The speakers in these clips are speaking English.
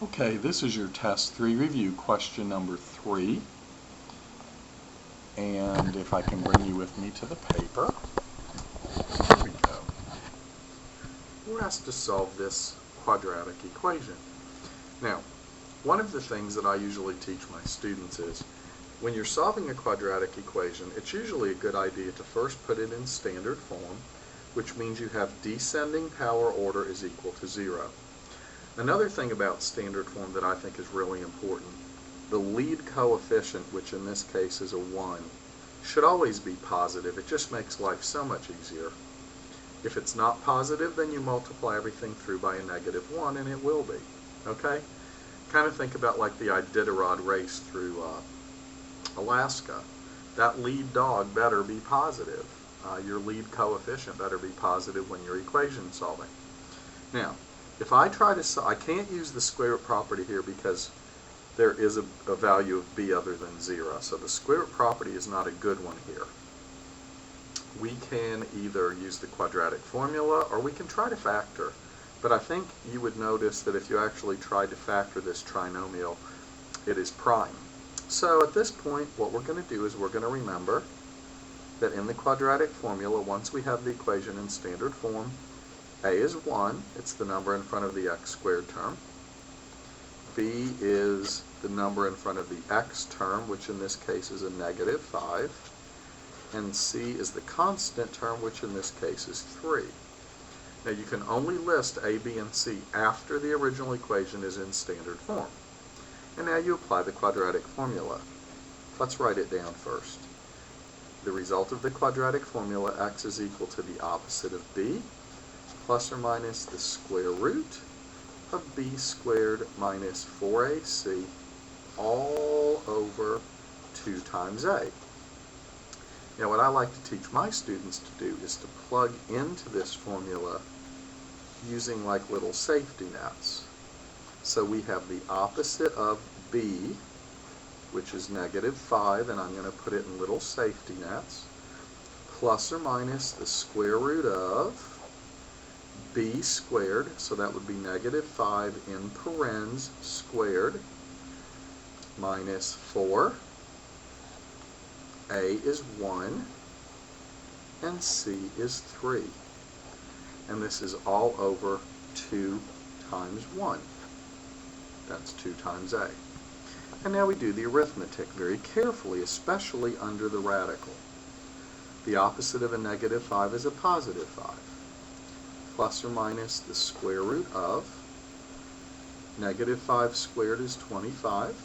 Okay, this is your test 3 review, question number 3. And if I can bring you with me to the paper. Here we go. We're asked to solve this quadratic equation. Now, one of the things that I usually teach my students is when you're solving a quadratic equation, it's usually a good idea to first put it in standard form, which means you have descending power order is equal to 0. Another thing about standard form that I think is really important, the lead coefficient, which in this case is a 1, should always be positive. It just makes life so much easier. If it's not positive, then you multiply everything through by a -1, and it will be. Okay? Kind of think about like the Iditarod race through Alaska. That lead dog better be positive. Your lead coefficient better be positive when you're equation solving. Now, if I try to I can't use the square root property here because there is a value of b other than 0. So the square root property is not a good one here. We can either use the quadratic formula or we can try to factor. But I think you would notice that if you actually tried to factor this trinomial, it is prime. So at this point, what we're going to do is we're going to remember that in the quadratic formula, once we have the equation in standard form, a is 1, it's the number in front of the x squared term. B is the number in front of the x term, which in this case is a -5. And C is the constant term, which in this case is 3. Now you can only list A, B, and C after the original equation is in standard form. And now you apply the quadratic formula. Let's write it down first. The result of the quadratic formula, x is equal to the opposite of b, plus or minus the square root of b squared minus 4ac, all over 2 times a. Now what I like to teach my students to do is to plug into this formula using like little safety nets. So we have the opposite of b, which is -5, and I'm going to put it in little safety nets, plus or minus the square root of b squared, so that would be -5 in parens squared, minus 4. A is 1, and C is 3. And this is all over 2 times 1. That's 2 times A. And now we do the arithmetic very carefully, especially under the radical. The opposite of a -5 is a +5. Plus or minus the square root of -5 squared is 25.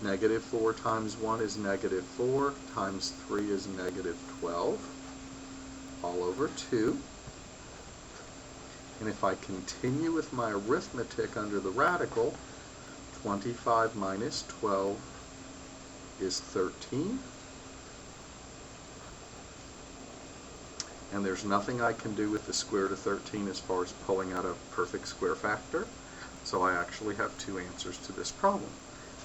-4 times 1 is -4, times 3 is -12, all over 2. And if I continue with my arithmetic under the radical, 25 minus 12 is 13. And there's nothing I can do with the square root of 13 as far as pulling out a perfect square factor. So I actually have 2 answers to this problem.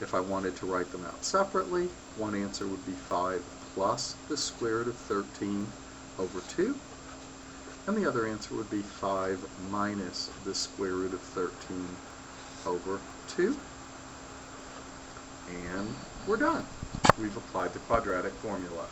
If I wanted to write them out separately, one answer would be 5 plus the square root of 13 over 2. And the other answer would be 5 minus the square root of 13 over 2. And we're done. We've applied the quadratic formula.